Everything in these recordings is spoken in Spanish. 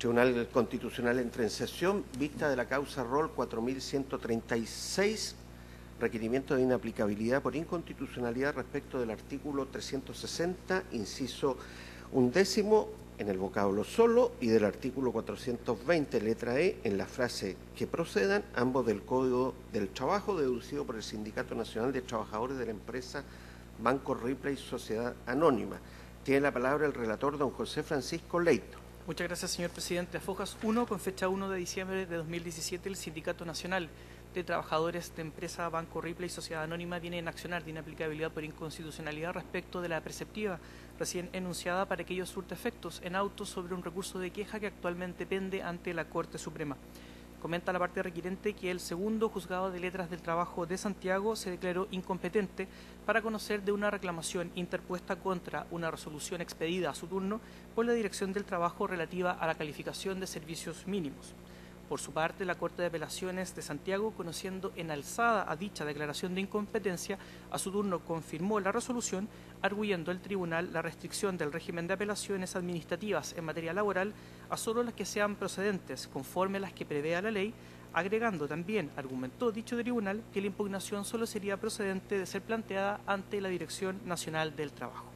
Tribunal Constitucional entra en sesión, vista de la causa rol 4136, requerimiento de inaplicabilidad por inconstitucionalidad respecto del artículo 360, inciso 11, en el vocablo solo, y del artículo 420, letra E, en la frase que procedan, ambos del Código del Trabajo, deducido por el Sindicato Nacional de Trabajadores de la empresa Banco Ripley Sociedad Anónima. Tiene la palabra el relator, don José Francisco Leito. Muchas gracias, señor presidente. A Fojas 1, con fecha 1 de diciembre de 2017, el Sindicato Nacional de Trabajadores de Empresa Banco Ripley Sociedad Anónima viene en accionar de inaplicabilidad por inconstitucionalidad respecto de la preceptiva recién enunciada para que ello surta efectos en autos sobre un recurso de queja que actualmente pende ante la Corte Suprema. Comenta la parte requirente que el segundo juzgado de letras del trabajo de Santiago se declaró incompetente para conocer de una reclamación interpuesta contra una resolución expedida a su turno por la Dirección del Trabajo relativa a la calificación de servicios mínimos. Por su parte, la Corte de Apelaciones de Santiago, conociendo en alzada a dicha declaración de incompetencia, a su turno confirmó la resolución, arguyendo el tribunal la restricción del régimen de apelaciones administrativas en materia laboral a solo las que sean procedentes, conforme a las que prevea la ley, agregando también, argumentó dicho tribunal, que la impugnación solo sería procedente de ser planteada ante la Dirección Nacional del Trabajo.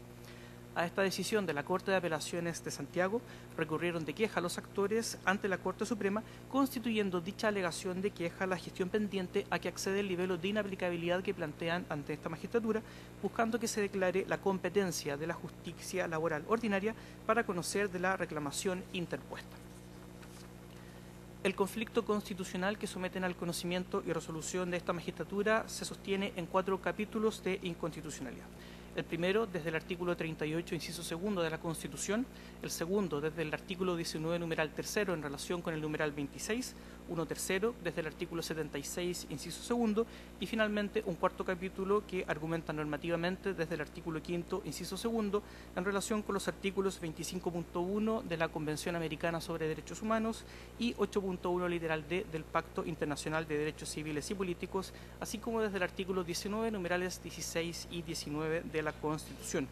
A esta decisión de la Corte de Apelaciones de Santiago recurrieron de queja los actores ante la Corte Suprema, constituyendo dicha alegación de queja la gestión pendiente a que accede el nivel de inaplicabilidad que plantean ante esta magistratura, buscando que se declare la competencia de la justicia laboral ordinaria para conocer de la reclamación interpuesta. El conflicto constitucional que someten al conocimiento y resolución de esta magistratura se sostiene en 4 capítulos de inconstitucionalidad. El primero, desde el artículo 38, inciso segundo de la Constitución; el segundo, desde el artículo 19, numeral tercero, en relación con el numeral 26, uno tercero, desde el artículo 76, inciso segundo, y finalmente un cuarto capítulo que argumenta normativamente desde el artículo quinto, inciso segundo, en relación con los artículos 25.1 de la Convención Americana sobre Derechos Humanos y 8.1 literal D del Pacto Internacional de Derechos Civiles y Políticos, así como desde el artículo 19, numerales 16 y 19 de la Constitución.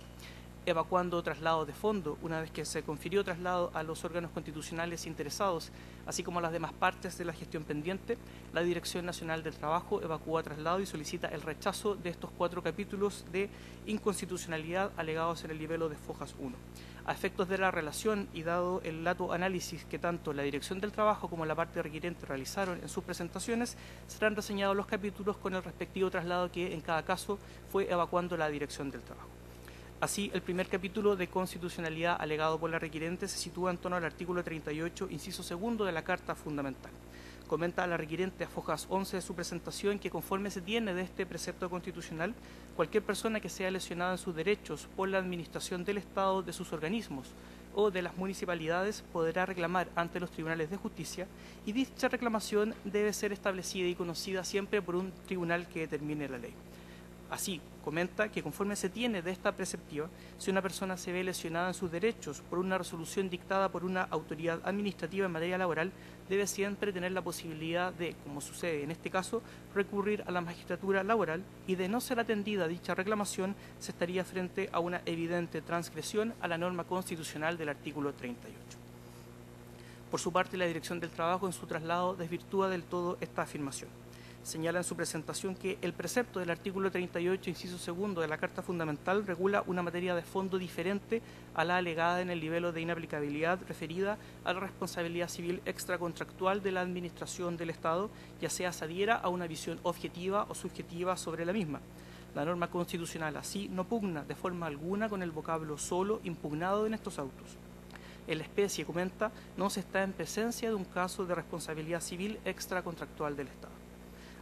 Evacuando traslado de fondo, una vez que se confirió traslado a los órganos constitucionales interesados, así como a las demás partes de la gestión pendiente, la Dirección Nacional del Trabajo evacúa traslado y solicita el rechazo de estos 4 capítulos de inconstitucionalidad alegados en el libelo de Fojas 1. A efectos de la relación y dado el lato análisis que tanto la Dirección del Trabajo como la parte requiriente realizaron en sus presentaciones, serán reseñados los capítulos con el respectivo traslado que en cada caso fue evacuando la Dirección del Trabajo. Así, el primer capítulo de constitucionalidad alegado por la requirente se sitúa en torno al artículo 38, inciso segundo de la Carta Fundamental. Comenta a la requirente a Fojas 11 de su presentación que, conforme se tiene de este precepto constitucional, cualquier persona que sea lesionada en sus derechos por la administración del Estado, de sus organismos o de las municipalidades podrá reclamar ante los tribunales de justicia, y dicha reclamación debe ser establecida y conocida siempre por un tribunal que determine la ley. Así, comenta que conforme se tiene de esta preceptiva, si una persona se ve lesionada en sus derechos por una resolución dictada por una autoridad administrativa en materia laboral, debe siempre tener la posibilidad de, como sucede en este caso, recurrir a la magistratura laboral, y de no ser atendida dicha reclamación, se estaría frente a una evidente transgresión a la norma constitucional del artículo 38. Por su parte, la Dirección del Trabajo en su traslado desvirtúa del todo esta afirmación. Señala en su presentación que el precepto del artículo 38, inciso segundo de la Carta Fundamental regula una materia de fondo diferente a la alegada en el libelo de inaplicabilidad referida a la responsabilidad civil extracontractual de la Administración del Estado, ya sea se adhiera a una visión objetiva o subjetiva sobre la misma. La norma constitucional así no pugna de forma alguna con el vocablo solo impugnado en estos autos. En la especie, comenta, no se está en presencia de un caso de responsabilidad civil extracontractual del Estado.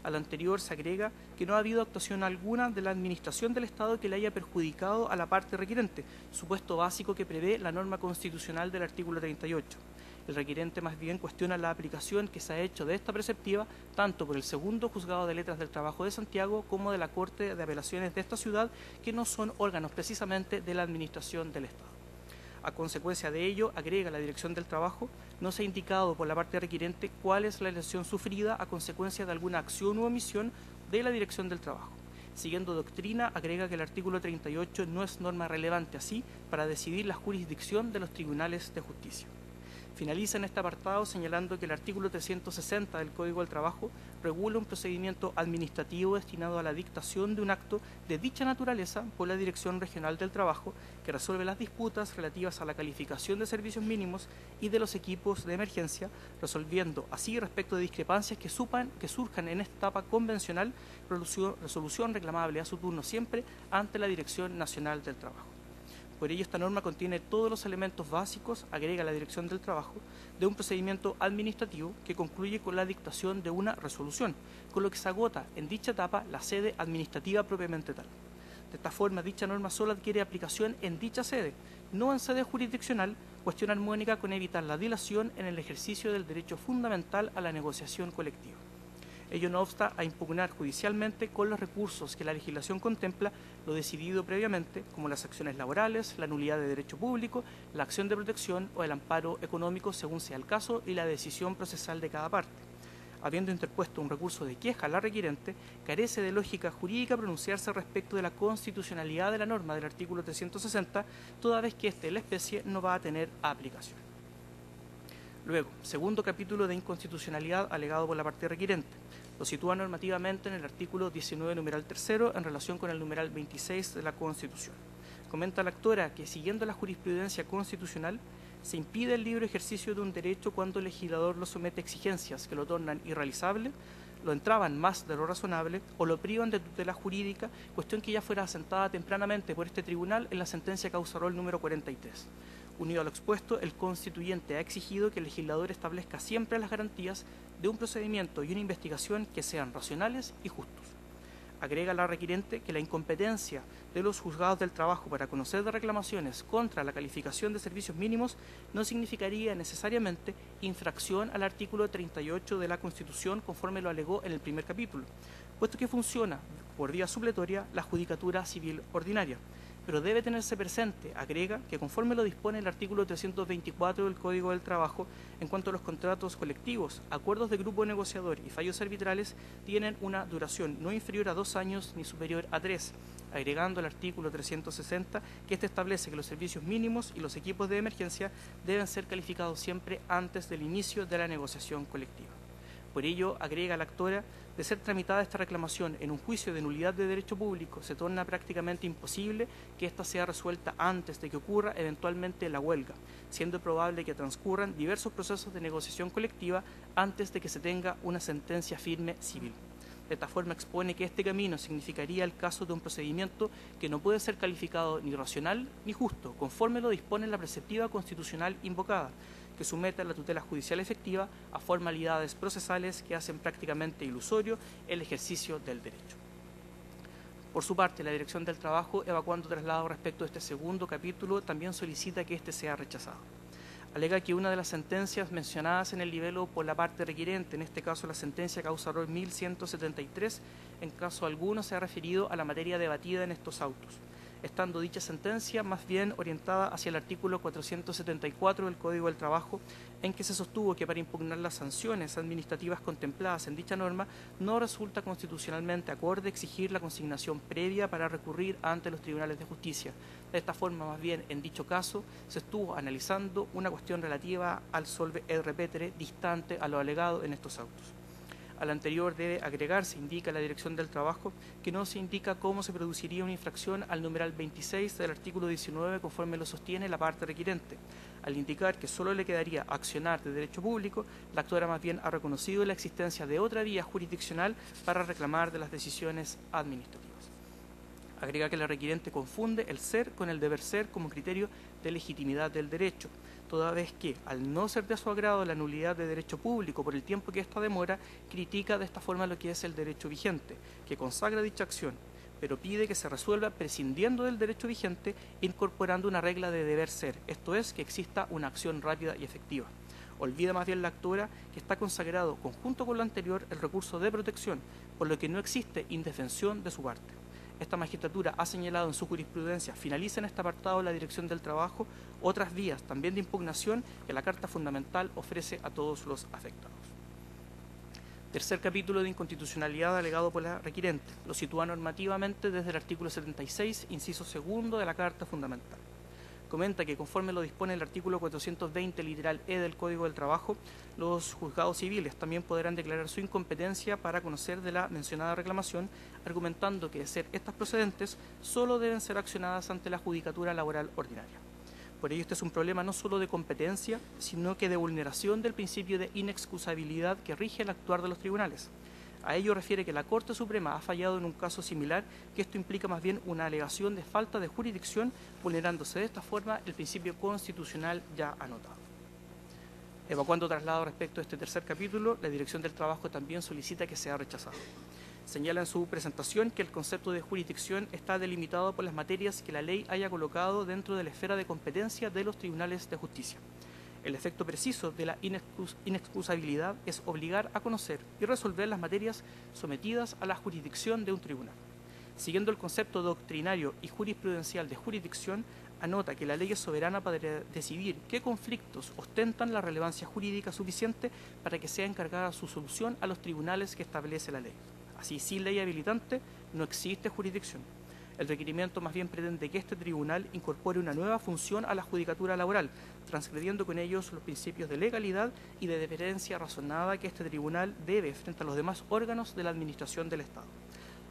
A lo anterior se agrega que no ha habido actuación alguna de la Administración del Estado que le haya perjudicado a la parte requirente, supuesto básico que prevé la norma constitucional del artículo 38. El requirente más bien cuestiona la aplicación que se ha hecho de esta preceptiva tanto por el segundo juzgado de letras del trabajo de Santiago como de la Corte de Apelaciones de esta ciudad, que no son órganos precisamente de la Administración del Estado. A consecuencia de ello, agrega la Dirección del Trabajo, no se ha indicado por la parte requirente cuál es la lesión sufrida a consecuencia de alguna acción u omisión de la Dirección del Trabajo. Siguiendo doctrina, agrega que el artículo 38 no es norma relevante así para decidir la jurisdicción de los tribunales de justicia. Finaliza en este apartado señalando que el artículo 360 del Código del Trabajo regula un procedimiento administrativo destinado a la dictación de un acto de dicha naturaleza por la Dirección Regional del Trabajo, que resuelve las disputas relativas a la calificación de servicios mínimos y de los equipos de emergencia, resolviendo así respecto de discrepancias que surjan en esta etapa convencional, resolución reclamable a su turno siempre ante la Dirección Nacional del Trabajo. Por ello, esta norma contiene todos los elementos básicos, agrega la Dirección del Trabajo, de un procedimiento administrativo que concluye con la dictación de una resolución, con lo que se agota en dicha etapa la sede administrativa propiamente tal. De esta forma, dicha norma solo adquiere aplicación en dicha sede, no en sede jurisdiccional, cuestión armónica con evitar la dilación en el ejercicio del derecho fundamental a la negociación colectiva. Ello no obsta a impugnar judicialmente con los recursos que la legislación contempla lo decidido previamente, como las acciones laborales, la nulidad de derecho público, la acción de protección o el amparo económico según sea el caso y la decisión procesal de cada parte. Habiendo interpuesto un recurso de queja a la requirente, carece de lógica jurídica pronunciarse respecto de la constitucionalidad de la norma del artículo 360, toda vez que éste en la especie no va a tener aplicación. Luego, segundo capítulo de inconstitucionalidad alegado por la parte requirente. Lo sitúa normativamente en el artículo 19, numeral 3, en relación con el numeral 26 de la Constitución. Comenta la actora que, siguiendo la jurisprudencia constitucional, se impide el libre ejercicio de un derecho cuando el legislador lo somete a exigencias que lo tornan irrealizable, lo entraban más de lo razonable o lo privan de tutela jurídica, cuestión que ya fuera asentada tempranamente por este tribunal en la sentencia causa rol número 43. Unido a lo expuesto, el constituyente ha exigido que el legislador establezca siempre las garantías de un procedimiento y una investigación que sean racionales y justos. Agrega la requirente que la incompetencia de los juzgados del trabajo para conocer de reclamaciones contra la calificación de servicios mínimos no significaría necesariamente infracción al artículo 38 de la Constitución, conforme lo alegó en el primer capítulo, puesto que funciona por vía supletoria la judicatura civil ordinaria. Pero debe tenerse presente, agrega, que conforme lo dispone el artículo 324 del Código del Trabajo, en cuanto a los contratos colectivos, acuerdos de grupo negociador y fallos arbitrales, tienen una duración no inferior a 2 años ni superior a 3, agregando el artículo 360, que este establece que los servicios mínimos y los equipos de emergencia deben ser calificados siempre antes del inicio de la negociación colectiva. Por ello, agrega la actora, de ser tramitada esta reclamación en un juicio de nulidad de derecho público, se torna prácticamente imposible que ésta sea resuelta antes de que ocurra eventualmente la huelga, siendo probable que transcurran diversos procesos de negociación colectiva antes de que se tenga una sentencia firme civil. De esta forma expone que este camino significaría el caso de un procedimiento que no puede ser calificado ni racional ni justo, conforme lo dispone la preceptiva constitucional invocada, que somete a la tutela judicial efectiva a formalidades procesales que hacen prácticamente ilusorio el ejercicio del derecho. Por su parte, la Dirección del Trabajo, evacuando traslado respecto a este segundo capítulo, también solicita que éste sea rechazado. Alega que una de las sentencias mencionadas en el libelo por la parte requirente, en este caso la sentencia causa rol 1173, en caso alguno se ha referido a la materia debatida en estos autos, estando dicha sentencia más bien orientada hacia el artículo 474 del Código del Trabajo, en que se sostuvo que para impugnar las sanciones administrativas contempladas en dicha norma no resulta constitucionalmente acorde exigir la consignación previa para recurrir ante los tribunales de justicia. De esta forma, más bien, en dicho caso, se estuvo analizando una cuestión relativa al solve et repetere distante a lo alegado en estos autos. Al anterior debe agregarse, indica la Dirección del Trabajo, que no se indica cómo se produciría una infracción al numeral 26 del artículo 19 conforme lo sostiene la parte requirente. Al indicar que solo le quedaría accionar de derecho público, la actora más bien ha reconocido la existencia de otra vía jurisdiccional para reclamar de las decisiones administrativas. Agrega que la requirente confunde el ser con el deber ser como criterio de legitimidad del derecho, toda vez que, al no ser de su agrado la nulidad de derecho público por el tiempo que ésta demora, critica de esta forma lo que es el derecho vigente, que consagra dicha acción, pero pide que se resuelva prescindiendo del derecho vigente, incorporando una regla de deber ser, esto es, que exista una acción rápida y efectiva. Olvida más bien la actora que está consagrado, conjunto con lo anterior, el recurso de protección, por lo que no existe indefensión de su parte. Esta magistratura ha señalado en su jurisprudencia, finaliza en este apartado la Dirección del Trabajo, otras vías también de impugnación que la Carta Fundamental ofrece a todos los afectados. Tercer capítulo de inconstitucionalidad alegado por la requirente. Lo sitúa normativamente desde el artículo 76, inciso segundo de la Carta Fundamental. comenta que conforme lo dispone el artículo 420 literal E del Código del Trabajo, los juzgados civiles también podrán declarar su incompetencia para conocer de la mencionada reclamación, argumentando que de ser estas procedentes, solo deben ser accionadas ante la Judicatura Laboral Ordinaria. Por ello, este es un problema no solo de competencia, sino que de vulneración del principio de inexcusabilidad que rige el actuar de los tribunales. A ello refiere que la Corte Suprema ha fallado en un caso similar, que esto implica más bien una alegación de falta de jurisdicción, vulnerándose de esta forma el principio constitucional ya anotado. Evacuando traslado respecto a este tercer capítulo, la Dirección del Trabajo también solicita que sea rechazado. Señala en su presentación que el concepto de jurisdicción está delimitado por las materias que la ley haya colocado dentro de la esfera de competencia de los tribunales de justicia. El efecto preciso de la inexcusabilidad es obligar a conocer y resolver las materias sometidas a la jurisdicción de un tribunal. Siguiendo el concepto doctrinario y jurisprudencial de jurisdicción, anota que la ley es soberana para decidir qué conflictos ostentan la relevancia jurídica suficiente para que sea encargada su solución a los tribunales que establece la ley. Así, sin ley habilitante, no existe jurisdicción. El requerimiento más bien pretende que este tribunal incorpore una nueva función a la judicatura laboral, transgrediendo con ellos los principios de legalidad y de deferencia razonada que este tribunal debe frente a los demás órganos de la administración del Estado.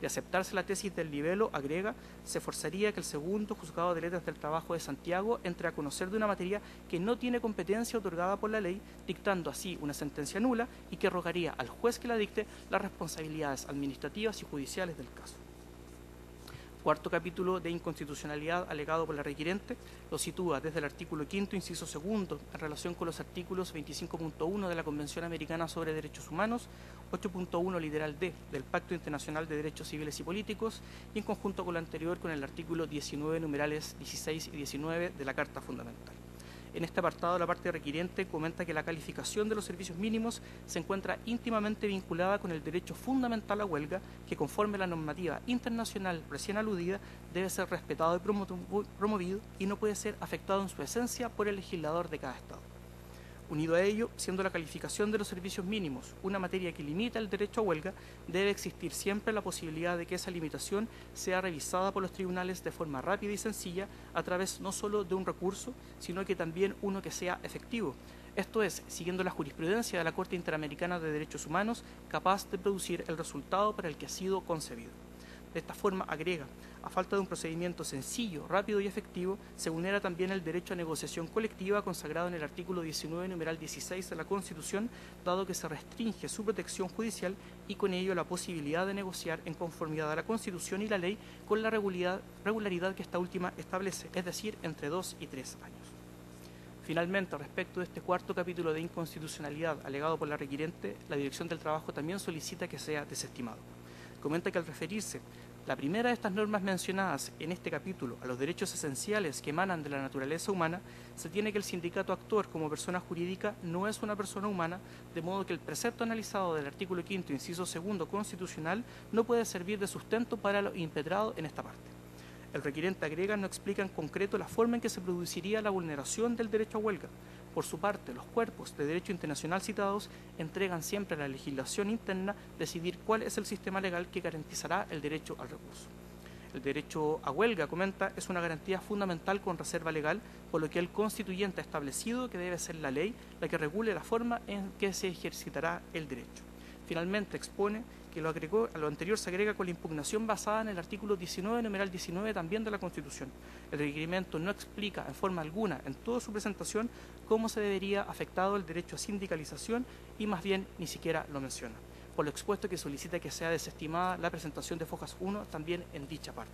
De aceptarse la tesis del libelo, agrega, se forzaría que el segundo juzgado de letras del trabajo de Santiago entre a conocer de una materia que no tiene competencia otorgada por la ley, dictando así una sentencia nula y que rogaría al juez que la dicte las responsabilidades administrativas y judiciales del caso. Cuarto capítulo de inconstitucionalidad alegado por la requirente lo sitúa desde el artículo 5º, inciso 2, en relación con los artículos 25.1 de la Convención Americana sobre Derechos Humanos, 8.1 literal D del Pacto Internacional de Derechos Civiles y Políticos y en conjunto con lo anterior con el artículo 19 numerales 16 y 19 de la Carta Fundamental. En este apartado, la parte requiriente comenta que la calificación de los servicios mínimos se encuentra íntimamente vinculada con el derecho fundamental a huelga, que conforme a la normativa internacional recién aludida, debe ser respetado y promovido y no puede ser afectado en su esencia por el legislador de cada Estado. Unido a ello, siendo la calificación de los servicios mínimos una materia que limita el derecho a huelga, debe existir siempre la posibilidad de que esa limitación sea revisada por los tribunales de forma rápida y sencilla a través no solo de un recurso, sino que también uno que sea efectivo. Esto es, siguiendo la jurisprudencia de la Corte Interamericana de Derechos Humanos, capaz de producir el resultado para el que ha sido concebido. De esta forma, agrega, a falta de un procedimiento sencillo, rápido y efectivo, se vulnera también el derecho a negociación colectiva consagrado en el artículo 19, numeral 16 de la Constitución, dado que se restringe su protección judicial y con ello la posibilidad de negociar en conformidad a la Constitución y la ley con la regularidad que esta última establece, es decir, entre 2 y 3 años. Finalmente, respecto de este cuarto capítulo de inconstitucionalidad alegado por la requirente, la Dirección del Trabajo también solicita que sea desestimado. Comenta que al referirse la primera de estas normas mencionadas en este capítulo a los derechos esenciales que emanan de la naturaleza humana, se tiene que el sindicato actor como persona jurídica no es una persona humana, de modo que el precepto analizado del artículo 5º, inciso 2 constitucional, no puede servir de sustento para lo impetrado en esta parte. El requirente agrega no explica en concreto la forma en que se produciría la vulneración del derecho a huelga. Por su parte, los cuerpos de derecho internacional citados entregan siempre a la legislación interna decidir cuál es el sistema legal que garantizará el derecho al recurso. El derecho a huelga, comenta, es una garantía fundamental con reserva legal, por lo que el constituyente ha establecido que debe ser la ley la que regule la forma en que se ejercitará el derecho. Finalmente, expone que a lo anterior se agrega con la impugnación basada en el artículo 19, numeral 19 también de la Constitución. El requerimiento no explica en forma alguna en toda su presentación cómo se debería afectado el derecho a sindicalización y más bien ni siquiera lo menciona. Por lo expuesto que solicita que sea desestimada la presentación de Fojas 1 también en dicha parte.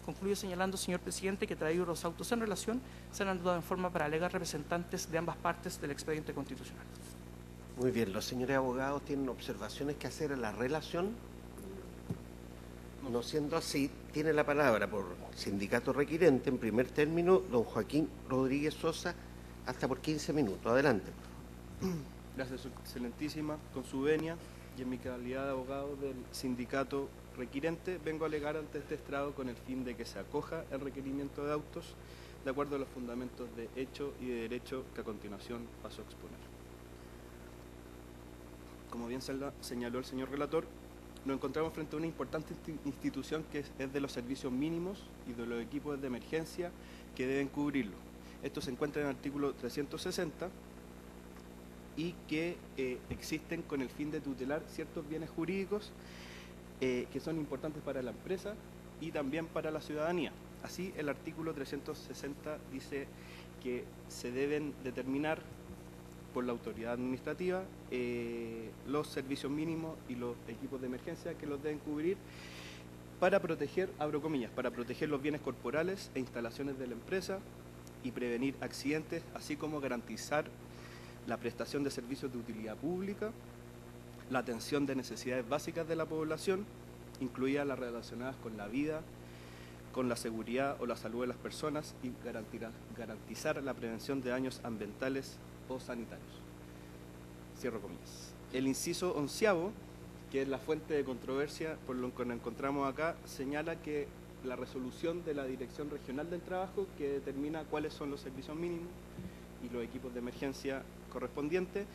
Concluye señalando, señor presidente, que traídos los autos en relación serán dados en forma para alegar representantes de ambas partes del expediente constitucional. Muy bien, los señores abogados tienen observaciones que hacer a la relación. No siendo así, tiene la palabra por sindicato requirente, en primer término, don Joaquín Rodríguez Sosa, hasta por 15 minutos. Adelante. Gracias, su excelentísima. Con su venia y en mi calidad de abogado del sindicato requirente, vengo a alegar ante este estrado con el fin de que se acoja el requerimiento de autos de acuerdo a los fundamentos de hecho y de derecho que a continuación paso a exponer. Como bien señaló el señor relator, nos encontramos frente a una importante institución que es de los servicios mínimos y de los equipos de emergencia que deben cubrirlo. Esto se encuentra en el artículo 360 y que existen con el fin de tutelar ciertos bienes jurídicos que son importantes para la empresa y también para la ciudadanía. Así, el artículo 360 dice que se deben determinar por la autoridad administrativa los servicios mínimos y los equipos de emergencia que los deben cubrir para proteger, abro comillas, para proteger los bienes corporales e instalaciones de la empresa y prevenir accidentes, así como garantizar la prestación de servicios de utilidad pública, la atención de necesidades básicas de la población, incluidas las relacionadas con la vida, con la seguridad o la salud de las personas y garantizar la prevención de daños ambientales o sanitarios. Cierro comillas. El inciso 11º, que es la fuente de controversia por lo que nos encontramos acá, señala que la resolución de la Dirección Regional del Trabajo, que determina cuáles son los servicios mínimos y los equipos de emergencia correspondientes,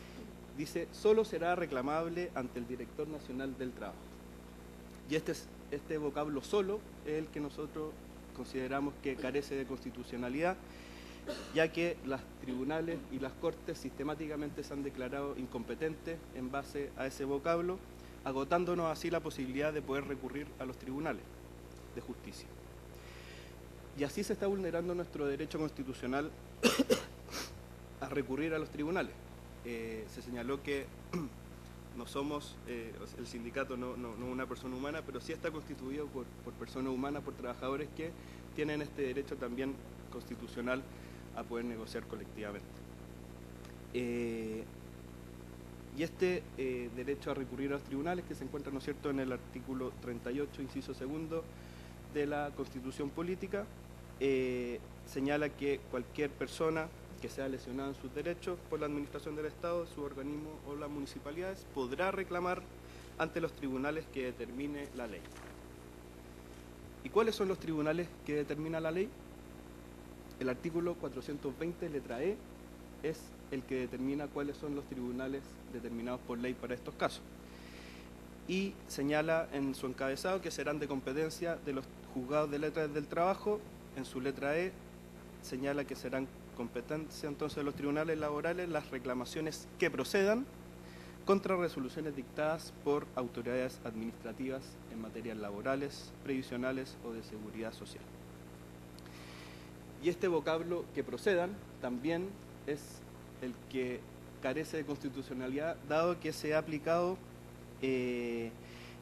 dice, solo será reclamable ante el Director Nacional del Trabajo. Y este vocablo solo es el que nosotros consideramos que carece de constitucionalidad, ya que los tribunales y las cortes sistemáticamente se han declarado incompetentes en base a ese vocablo, agotándonos así la posibilidad de poder recurrir a los tribunales de justicia. Y así se está vulnerando nuestro derecho constitucional a recurrir a los tribunales. Se señaló que no somos, el sindicato no una persona humana, pero sí está constituido por personas humanas, por trabajadores que tienen este derecho también constitucional a poder negociar colectivamente. Y este derecho a recurrir a los tribunales, que se encuentra, ¿no es cierto?, en el artículo 38, inciso 2 de la Constitución Política, señala que cualquier persona que sea lesionada en sus derechos por la administración del Estado, su organismo o las municipalidades, podrá reclamar ante los tribunales que determine la ley. ¿Y cuáles son los tribunales que determina la ley? El artículo 420, letra E, es el que determina cuáles son los tribunales determinados por ley para estos casos. Y señala en su encabezado que serán de competencia de los juzgados de letras del trabajo. En su letra E señala que serán competencia entonces de los tribunales laborales las reclamaciones que procedan contra resoluciones dictadas por autoridades administrativas en materias laborales, previsionales o de seguridad social. Y este vocablo que procedan también es el que carece de constitucionalidad, dado que se ha aplicado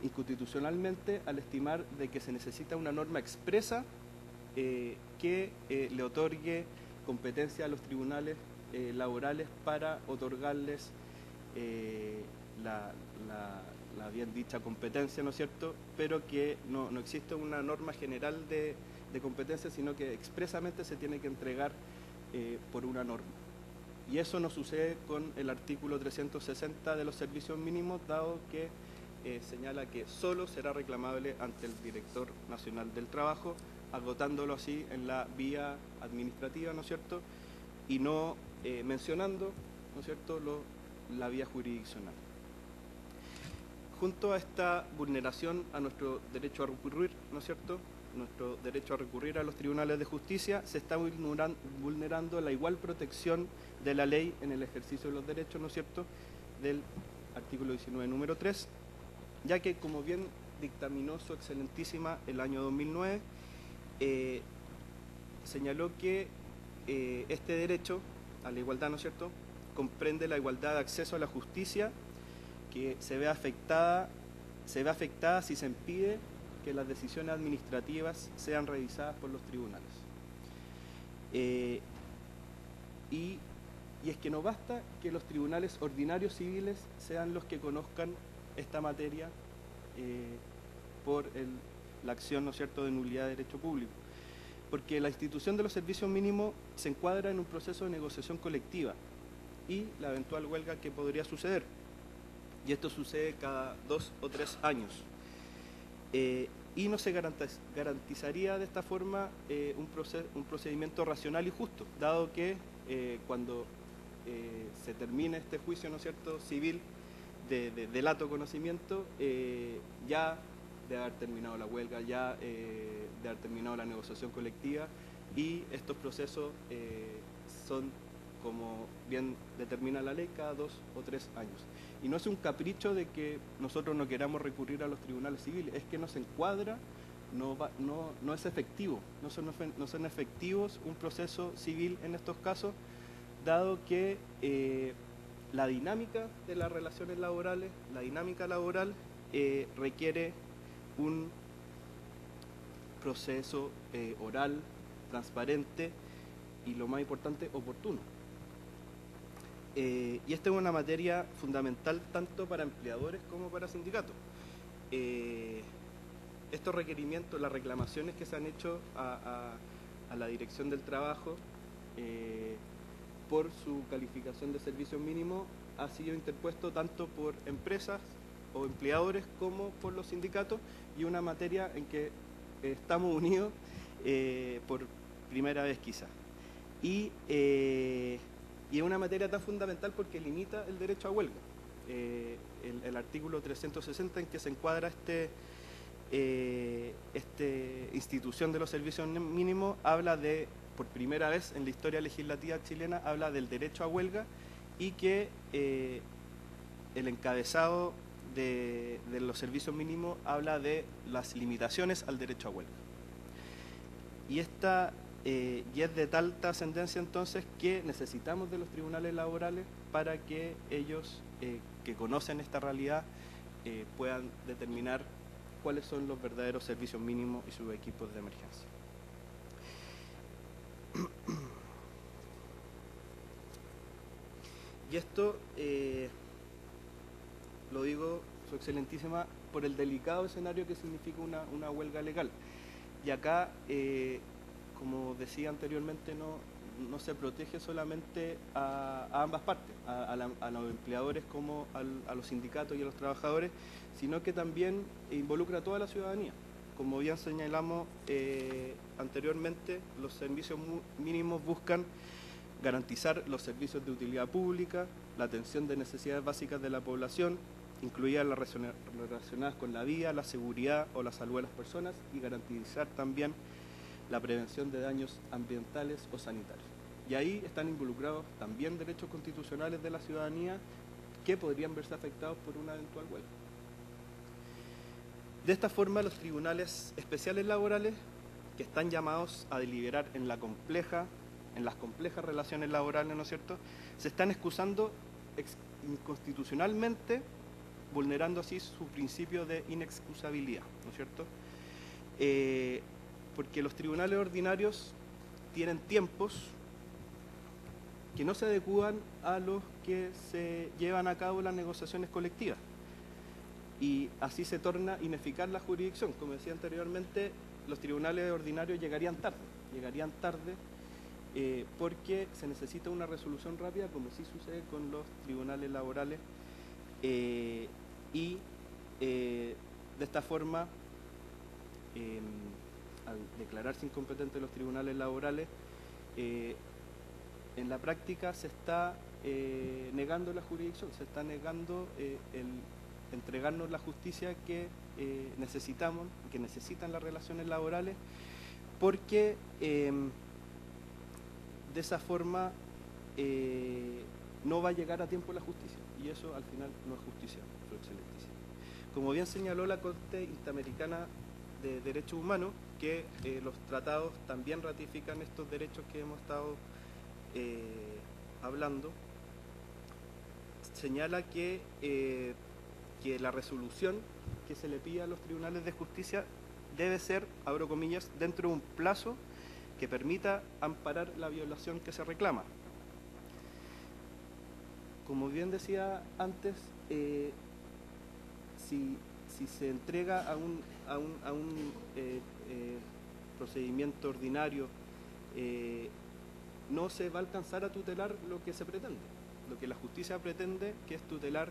inconstitucionalmente al estimar de que se necesita una norma expresa que le otorgue competencia a los tribunales laborales para otorgarles la bien dicha competencia, ¿no es cierto?, pero que no existe una norma general de competencia, sino que expresamente se tiene que entregar por una norma. Y eso no sucede con el artículo 360 de los servicios mínimos, dado que señala que solo será reclamable ante el Director Nacional del Trabajo, agotándolo así en la vía administrativa, ¿no es cierto?, y no mencionando, ¿no es cierto?, la vía jurisdiccional. Junto a esta vulneración a nuestro derecho a recurrir, ¿no es cierto?, nuestro derecho a recurrir a los tribunales de justicia, se está vulnerando la igual protección de la ley en el ejercicio de los derechos, ¿no es cierto?, del artículo 19, número 3, ya que, como bien dictaminó su excelentísima el año 2009, señaló que este derecho a la igualdad, ¿no es cierto?, comprende la igualdad de acceso a la justicia, que se ve afectada si se impide que las decisiones administrativas sean revisadas por los tribunales. Y es que no basta que los tribunales ordinarios civiles sean los que conozcan esta materia por la acción, ¿no es cierto?, de nulidad de derecho público, porque la institución de los servicios mínimos se encuadra en un proceso de negociación colectiva y la eventual huelga que podría suceder, y esto sucede cada 2 o 3 años. Y no se garantizaría de esta forma un procedimiento racional y justo, dado que cuando se termine este juicio, ¿no es cierto?, civil de delato conocimiento, ya de haber terminado la huelga, ya de haber terminado la negociación colectiva, y estos procesos son, como bien determina la ley, cada 2 o 3 años. Y no es un capricho de que nosotros no queramos recurrir a los tribunales civiles, es que no se encuadra, no es efectivo, no son efectivos un proceso civil en estos casos, dado que la dinámica de las relaciones laborales, la dinámica laboral requiere un proceso oral, transparente y, lo más importante, oportuno. Y esta es una materia fundamental tanto para empleadores como para sindicatos. Estos requerimientos, las reclamaciones que se han hecho a la Dirección del Trabajo por su calificación de servicio mínimo ha sido interpuesto tanto por empresas o empleadores como por los sindicatos, y una materia en que estamos unidos por primera vez quizás. Y es una materia tan fundamental porque limita el derecho a huelga. El artículo 360 en que se encuadra esta institución de los servicios mínimos habla de, por primera vez en la historia legislativa chilena, habla del derecho a huelga, y que el encabezado de los servicios mínimos habla de las limitaciones al derecho a huelga. Y es de tal trascendencia entonces que necesitamos de los tribunales laborales para que ellos, que conocen esta realidad, puedan determinar cuáles son los verdaderos servicios mínimos y sus equipos de emergencia. Y esto lo digo, Su Excelentísima, por el delicado escenario que significa una huelga legal. Y acá, como decía anteriormente, no se protege solamente a ambas partes, a los empleadores como a los sindicatos y a los trabajadores, sino que también involucra a toda la ciudadanía. Como bien señalamos anteriormente, los servicios mínimos buscan garantizar los servicios de utilidad pública, la atención de necesidades básicas de la población, incluidas las relacionadas con la vida, la seguridad o la salud de las personas, y garantizar también la prevención de daños ambientales o sanitarios. Y ahí están involucrados también derechos constitucionales de la ciudadanía que podrían verse afectados por una eventual huelga. De esta forma, los tribunales especiales laborales, que están llamados a deliberar en las complejas relaciones laborales, ¿no es cierto?, se están excusando inconstitucionalmente, vulnerando así su principio de inexcusabilidad, ¿no es cierto? Porque los tribunales ordinarios tienen tiempos que no se adecúan a los que se llevan a cabo las negociaciones colectivas, y así se torna ineficaz la jurisdicción. Como decía anteriormente, los tribunales ordinarios llegarían tarde porque se necesita una resolución rápida, como sí sucede con los tribunales laborales, y de esta forma, al declararse incompetentes los tribunales laborales, en la práctica se está negando la jurisdicción, se está negando el entregarnos la justicia que necesitamos, que necesitan las relaciones laborales, porque de esa forma no va a llegar a tiempo la justicia, y eso al final no es justicia, Su Excelentísima. Como bien señaló la Corte Interamericana de Derechos Humanos, que los tratados también ratifican estos derechos que hemos estado hablando, señala que la resolución que se le pide a los tribunales de justicia debe ser, abro comillas, dentro de un plazo que permita amparar la violación que se reclama. Como bien decía antes, si se entrega a un procedimiento ordinario, no se va a alcanzar a tutelar lo que se pretende, lo que la justicia pretende, que es tutelar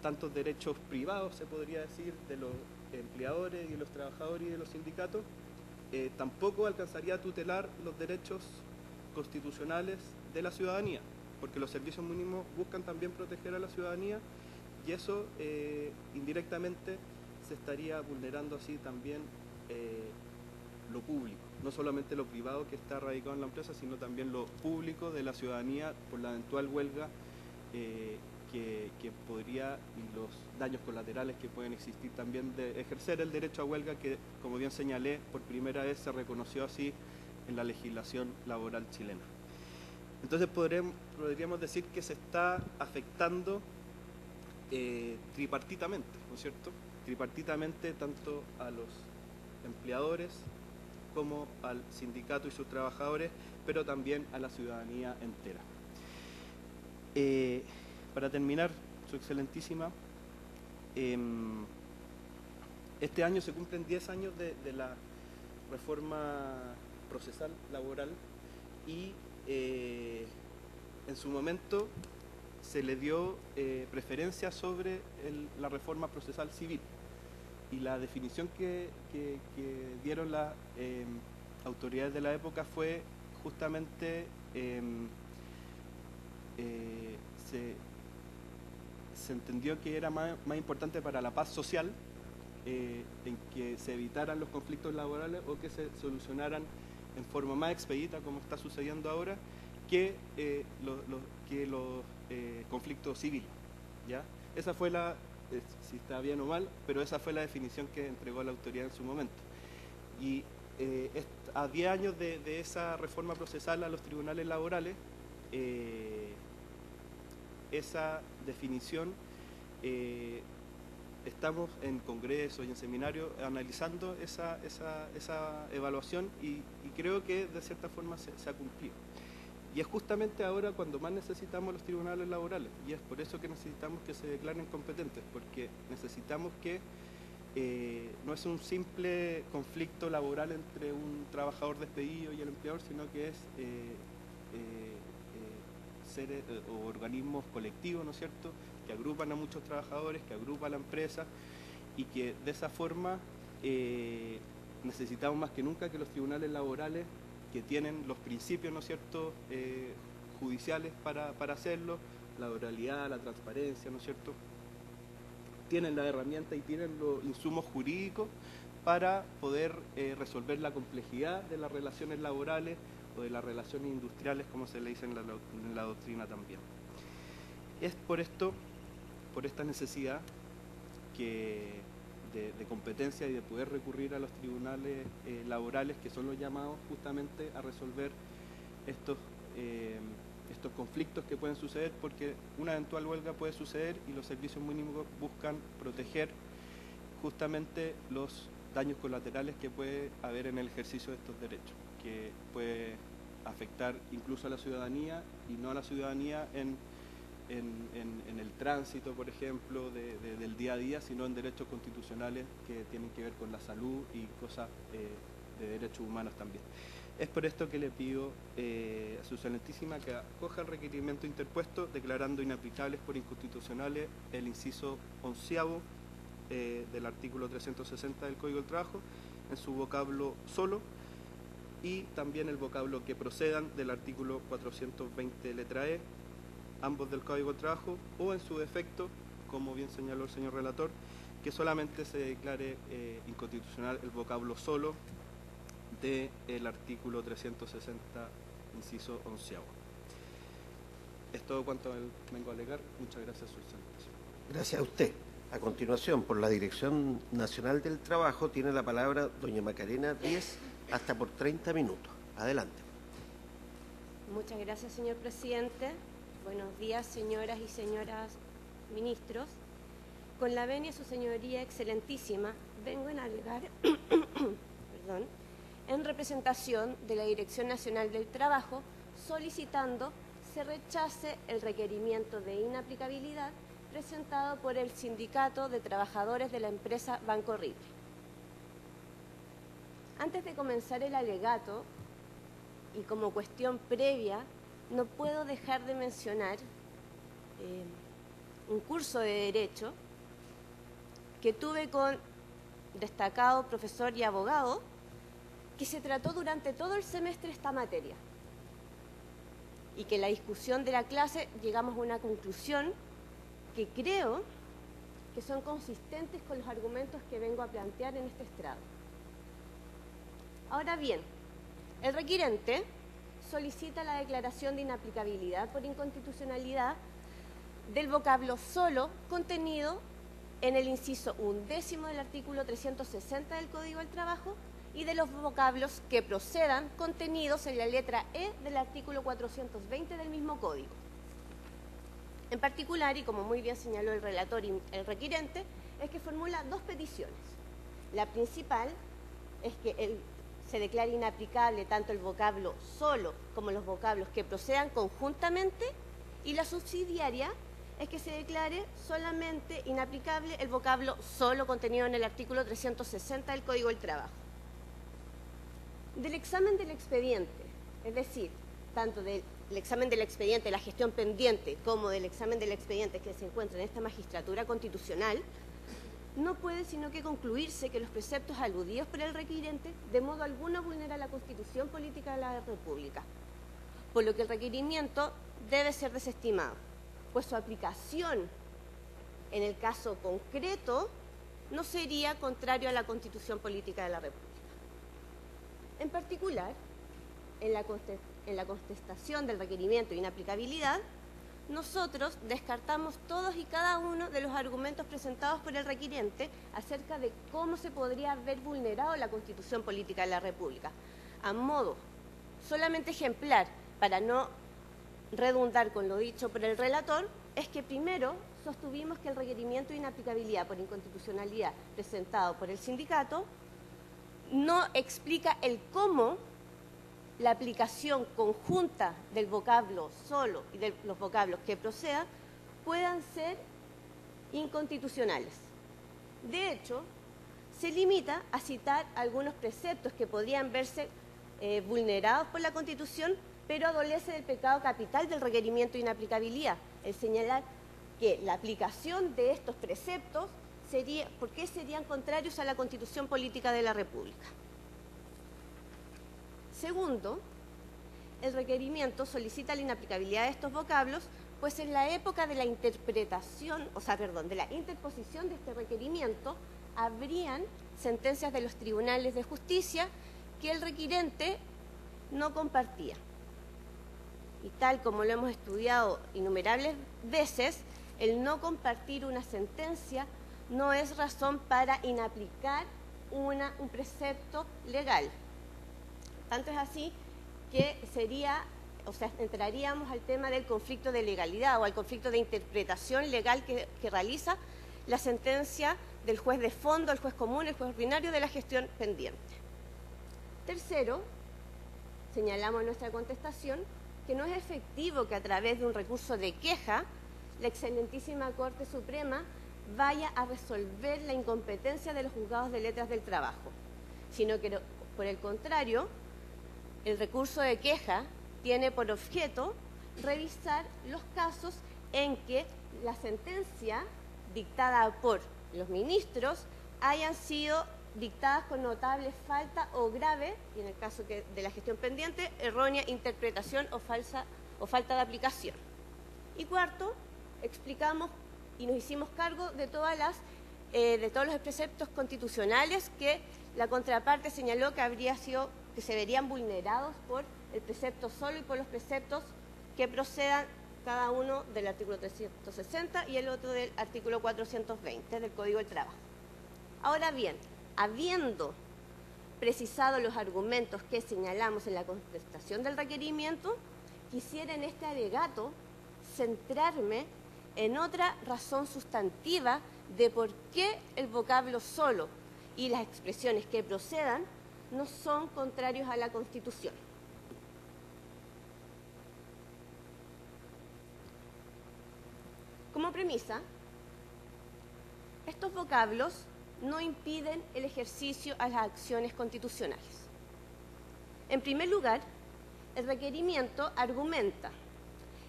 tantos derechos privados, se podría decir, de los empleadores y de los trabajadores y de los sindicatos. Tampoco alcanzaría a tutelar los derechos constitucionales de la ciudadanía, porque los servicios mínimos buscan también proteger a la ciudadanía, y eso indirectamente se estaría vulnerando así también lo público. no solamente lo privado que está radicado en la empresa, sino también lo público de la ciudadanía por la eventual huelga que podría, y los daños colaterales que pueden existir también de ejercer el derecho a huelga que, como bien señalé, por primera vez se reconoció así en la legislación laboral chilena. Entonces podríamos decir que se está afectando tripartitamente, ¿no es cierto? Tripartitamente tanto a los empleadores como al sindicato y sus trabajadores, pero también a la ciudadanía entera. Para terminar, Su Excelentísima, este año se cumplen 10 años de la reforma procesal laboral y en su momento se le dio preferencia sobre la reforma procesal civil, y la definición que dieron las autoridades de la época fue justamente se entendió que era más importante para la paz social en que se evitaran los conflictos laborales o que se solucionaran en forma más expedita, como está sucediendo ahora, que los conflictos civiles, ¿ya? Esa fue si está bien o mal, pero esa fue la definición que entregó la autoridad en su momento. Y a 10 años de esa reforma procesal a los tribunales laborales, esa definición, estamos en congresos y en seminarios analizando esa evaluación y creo que de cierta forma se ha cumplido. Y es justamente ahora cuando más necesitamos los tribunales laborales, y es por eso que necesitamos que se declaren competentes, porque necesitamos que no es un simple conflicto laboral entre un trabajador despedido y el empleador, sino que es seres o organismos colectivos, ¿no es cierto?, que agrupan a muchos trabajadores, que agrupan a la empresa, y que de esa forma necesitamos más que nunca que los tribunales laborales, que tienen los principios, ¿no es cierto?, judiciales para hacerlo, la oralidad, la transparencia, ¿no es cierto?, tienen la herramienta y tienen los insumos jurídicos para poder resolver la complejidad de las relaciones laborales o de las relaciones industriales, como se le dice en la doctrina también. Es por esta necesidad de competencia y de poder recurrir a los tribunales laborales, que son los llamados justamente a resolver estos conflictos que pueden suceder, porque una eventual huelga puede suceder y los servicios mínimos buscan proteger justamente los daños colaterales que puede haber en el ejercicio de estos derechos, que puede afectar incluso a la ciudadanía, y no a la ciudadanía en el tránsito, por ejemplo, del día a día, sino en derechos constitucionales que tienen que ver con la salud y cosas de derechos humanos también. Es por esto que le pido a Su Excelentísima que acoja el requerimiento interpuesto declarando inaplicables por inconstitucionales el inciso 11º del artículo 360 del Código del Trabajo en su vocablo solo, y también el vocablo que procedan del artículo 420 letra E, ambos del Código del Trabajo, o en su defecto, como bien señaló el señor relator, que solamente se declare inconstitucional el vocablo solo del artículo 360, inciso 11º. Es todo cuanto vengo a alegar. Muchas gracias, Su Excelentísima. Gracias a usted. A continuación, por la Dirección Nacional del Trabajo, tiene la palabra doña Macarena Díez, hasta por 30 minutos. Adelante. Muchas gracias, señor presidente. Buenos días, señoras y señores ministros. Con la venia de su señoría excelentísima, vengo a alegar en representación de la Dirección Nacional del Trabajo, solicitando se rechace el requerimiento de inaplicabilidad presentado por el Sindicato de Trabajadores de la empresa Banco Ripley. Antes de comenzar el alegato, y como cuestión previa, no puedo dejar de mencionar un curso de Derecho que tuve con destacado profesor y abogado, que se trató durante todo el semestre esta materia, y que en la discusión de la clase llegamos a una conclusión que creo que son consistentes con los argumentos que vengo a plantear en este estrado. Ahora bien, El requirente solicita la declaración de inaplicabilidad por inconstitucionalidad del vocablo solo contenido en el inciso 11 del artículo 360 del Código del Trabajo y de los vocablos que procedan contenidos en la letra E del artículo 420 del mismo Código. En particular, y como muy bien señaló el relator y el requirente, es que formula dos peticiones. La principal es que se declare inaplicable tanto el vocablo solo como los vocablos que procedan conjuntamente, y la subsidiaria es que se declare solamente inaplicable el vocablo solo contenido en el artículo 360 del Código del Trabajo. Del examen del expediente, es decir, tanto del examen del expediente, la gestión pendiente, como del examen del expediente que se encuentra en esta magistratura constitucional, no puede sino que concluirse que los preceptos aludidos por el requirente de modo alguno vulneran la Constitución Política de la República, por lo que el requerimiento debe ser desestimado, pues su aplicación en el caso concreto no sería contrario a la Constitución Política de la República. En particular, en la contestación del requerimiento de inaplicabilidad, nosotros descartamos todos y cada uno de los argumentos presentados por el requirente acerca de cómo se podría haber vulnerado la Constitución Política de la República. A modo solamente ejemplar, para no redundar con lo dicho por el relator, es que primero sostuvimos que el requerimiento de inaplicabilidad por inconstitucionalidad presentado por el sindicato no explica el cómo la aplicación conjunta del vocablo solo y de los vocablos que procedan puedan ser inconstitucionales. De hecho, se limita a citar algunos preceptos que podrían verse vulnerados por la Constitución, pero adolece del pecado capital del requerimiento de inaplicabilidad, el señalar que la aplicación de estos preceptos ¿por qué serían contrarios a la Constitución Política de la República? Segundo, el requerimiento solicita la inaplicabilidad de estos vocablos, pues en la época de la interpretación, de la interposición de este requerimiento, habrían sentencias de los tribunales de justicia que el requirente no compartía. Y tal como lo hemos estudiado innumerables veces, el no compartir una sentencia no es razón para inaplicar un precepto legal. Tanto es así que entraríamos al tema del conflicto de legalidad o al conflicto de interpretación legal que realiza la sentencia del juez de fondo, el juez común, el juez ordinario de la gestión pendiente. Tercero, señalamos en nuestra contestación que no es efectivo que a través de un recurso de queja la excelentísima Corte Suprema vaya a resolver la incompetencia de los juzgados de letras del trabajo, sino que, por el contrario, el recurso de queja tiene por objeto revisar los casos en que la sentencia dictada por los ministros hayan sido dictadas con notable falta o grave, y en el caso de la gestión pendiente, errónea interpretación o falta de aplicación. Y cuarto, explicamos y nos hicimos cargo de todos los preceptos constitucionales que la contraparte señaló que se verían vulnerados por el precepto solo y por los preceptos que procedan cada uno del artículo 360 y el otro del artículo 420 del Código del Trabajo. Ahora bien, habiendo precisado los argumentos que señalamos en la contestación del requerimiento, quisiera en este alegato centrarme en otra razón sustantiva de por qué el vocablo solo y las expresiones que procedan no son contrarios a la Constitución. Como premisa, estos vocablos no impiden el ejercicio a las acciones constitucionales. En primer lugar, el requerimiento argumenta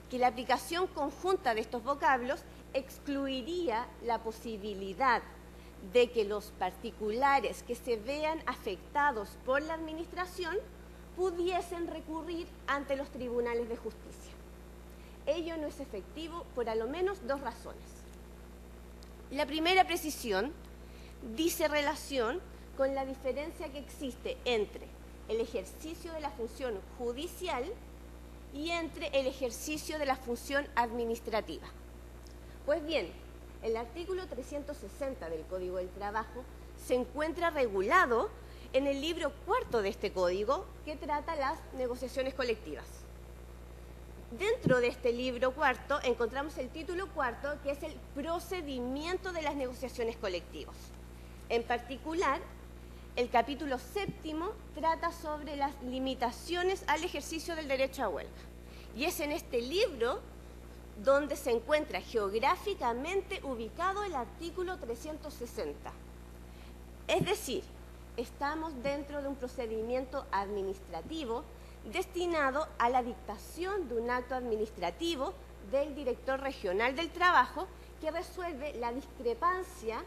que la aplicación conjunta de estos vocablos excluiría la posibilidad de que los particulares que se vean afectados por la administración pudiesen recurrir ante los tribunales de justicia. Ello no es efectivo por a lo menos dos razones. La primera precisión dice relación con la diferencia que existe entre el ejercicio de la función judicial y entre el ejercicio de la función administrativa. Pues bien, el artículo 360 del Código del Trabajo se encuentra regulado en el libro cuarto de este código, que trata las negociaciones colectivas. Dentro de este libro cuarto encontramos el título cuarto, que es el procedimiento de las negociaciones colectivas. En particular, el capítulo séptimo trata sobre las limitaciones al ejercicio del derecho a huelga. Y es en este libro donde se encuentra geográficamente ubicado el artículo 360. Es decir, estamos dentro de un procedimiento administrativo destinado a la dictación de un acto administrativo del director regional del trabajo que resuelve la discrepancia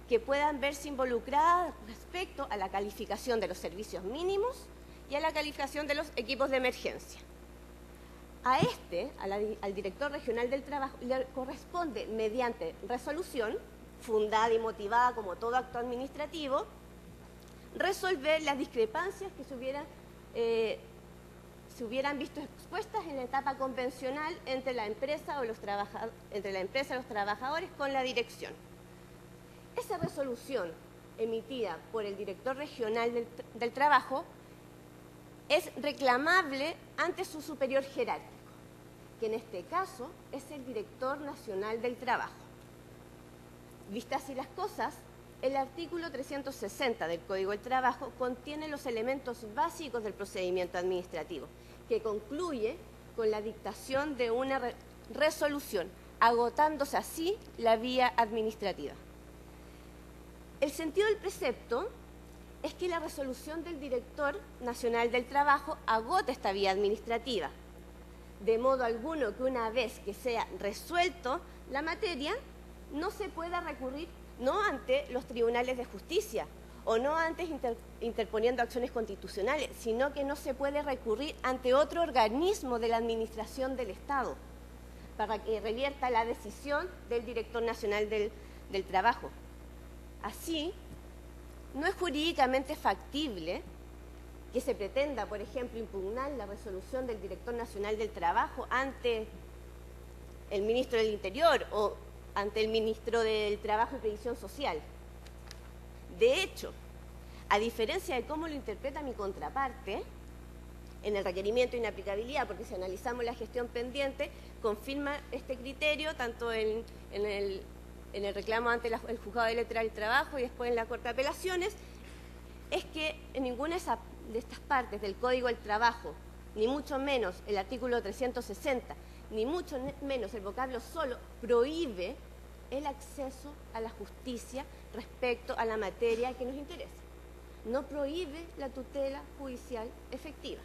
que puedan verse involucradas respecto a la calificación de los servicios mínimos y a la calificación de los equipos de emergencia. Al director regional del trabajo, le corresponde, mediante resolución, fundada y motivada como todo acto administrativo, resolver las discrepancias que se hubieran visto expuestas en la etapa convencional entre la empresa, los trabajadores con la dirección. Esa resolución emitida por el director regional del trabajo es reclamable ante su superior jerárquico, que en este caso es el director nacional del trabajo. Vistas así las cosas, el artículo 360 del Código del Trabajo contiene los elementos básicos del procedimiento administrativo, que concluye con la dictación de una resolución, agotándose así la vía administrativa. El sentido del precepto es que la resolución del director nacional del trabajo agota esta vía administrativa, de modo alguno que una vez que sea resuelto la materia, no se pueda recurrir no ante los tribunales de justicia o no antes interponiendo acciones constitucionales, sino que no se puede recurrir ante otro organismo de la administración del Estado para que revierta la decisión del director nacional del trabajo. Así, no es jurídicamente factible que se pretenda, por ejemplo, impugnar la resolución del director nacional del trabajo ante el ministro del Interior o ante el ministro del Trabajo y Previsión Social. De hecho, a diferencia de cómo lo interpreta mi contraparte, en el requerimiento de inaplicabilidad, porque si analizamos la gestión pendiente, confirma este criterio tanto en el reclamo ante el Juzgado de Letras del Trabajo y después en la Corte de Apelaciones, es que en ninguna de estas partes del Código del Trabajo, ni mucho menos el artículo 360, ni mucho menos el vocablo solo, prohíbe el acceso a la justicia respecto a la materia que nos interesa. No prohíbe la tutela judicial efectiva.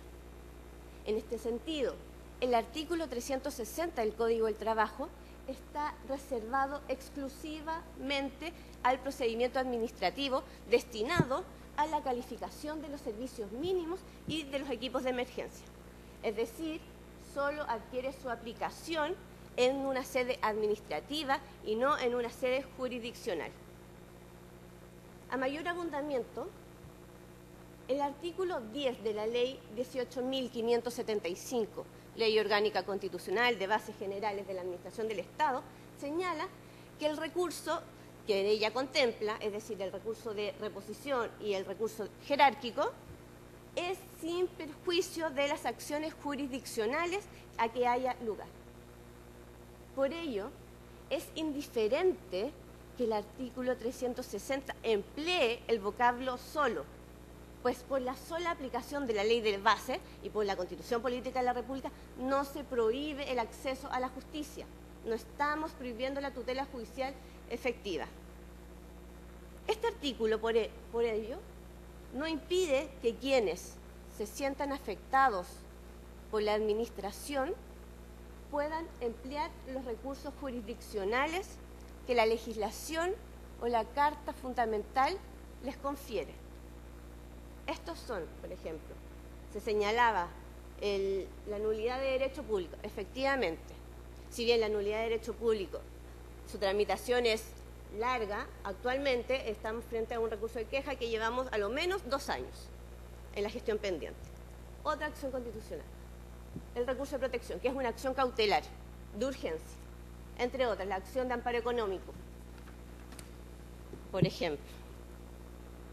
En este sentido, el artículo 360 del Código del Trabajo está reservado exclusivamente al procedimiento administrativo destinado a la calificación de los servicios mínimos y de los equipos de emergencia. Es decir, solo adquiere su aplicación en una sede administrativa y no en una sede jurisdiccional. A mayor abundamiento, el artículo 10 de la Ley 18.575, Ley Orgánica Constitucional de Bases Generales de la Administración del Estado, señala que el recurso que ella contempla, es decir, el recurso de reposición y el recurso jerárquico, es sin perjuicio de las acciones jurisdiccionales a que haya lugar. Por ello, es indiferente que el artículo 360 emplee el vocablo solo, pues por la sola aplicación de la ley de base y por la Constitución Política de la República no se prohíbe el acceso a la justicia. No estamos prohibiendo la tutela judicial efectiva. Este artículo, por ello, no impide que quienes se sientan afectados por la administración puedan emplear los recursos jurisdiccionales que la legislación o la Carta Fundamental les confiere. Estos son, por ejemplo, se señalaba la nulidad de derecho público. Efectivamente, si bien la nulidad de derecho público, su tramitación es larga, actualmente estamos frente a un recurso de queja que llevamos a lo menos 2 años. en la gestión pendiente. Otra acción constitucional, el recurso de protección, que es una acción cautelar de urgencia, entre otras, la acción de amparo económico, por ejemplo.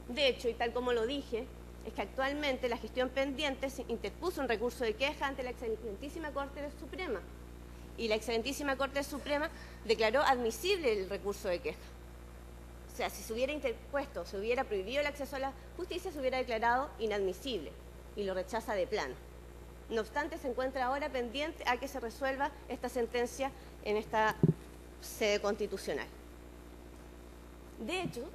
De hecho, y tal como lo dije, es que actualmente la gestión pendiente se interpuso un recurso de queja ante la Excelentísima Corte Suprema, y la Excelentísima Corte Suprema declaró admisible el recurso de queja. O sea, si se hubiera interpuesto, se hubiera prohibido el acceso a la justicia, se hubiera declarado inadmisible, y lo rechaza de plano. No obstante, se encuentra ahora pendiente a que se resuelva esta sentencia en esta sede constitucional. De hecho,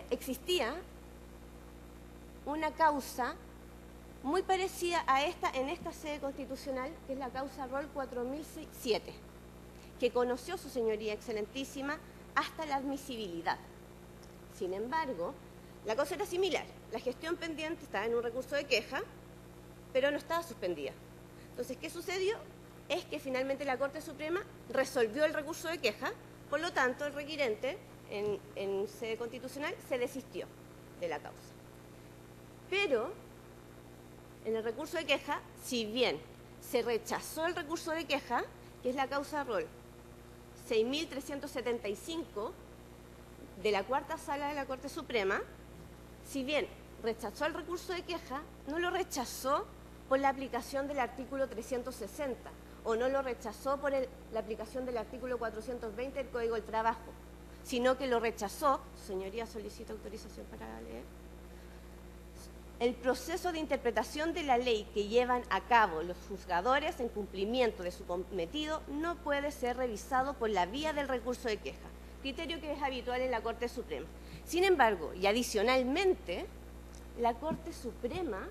existía una causa muy parecida a esta en esta sede constitucional, que es la causa Rol 4007, que conoció su señoría excelentísima hasta la admisibilidad. Sin embargo, la cosa era similar. La gestión pendiente estaba en un recurso de queja, pero no estaba suspendida. Entonces, ¿qué sucedió? Es que finalmente la Corte Suprema resolvió el recurso de queja, por lo tanto, el requirente en sede constitucional se desistió de la causa. Pero, en el recurso de queja, si bien se rechazó el recurso de queja, que es la causa Rol 6.375 de la cuarta sala de la Corte Suprema, si bien rechazó el recurso de queja, no lo rechazó por la aplicación del artículo 360 o no lo rechazó por la aplicación del artículo 420 del Código del Trabajo, sino que lo rechazó, señoría, solicita autorización para leer, el proceso de interpretación de la ley que llevan a cabo los juzgadores en cumplimiento de su cometido no puede ser revisado por la vía del recurso de queja, criterio que es habitual en la Corte Suprema. Sin embargo, y adicionalmente, la Corte Suprema,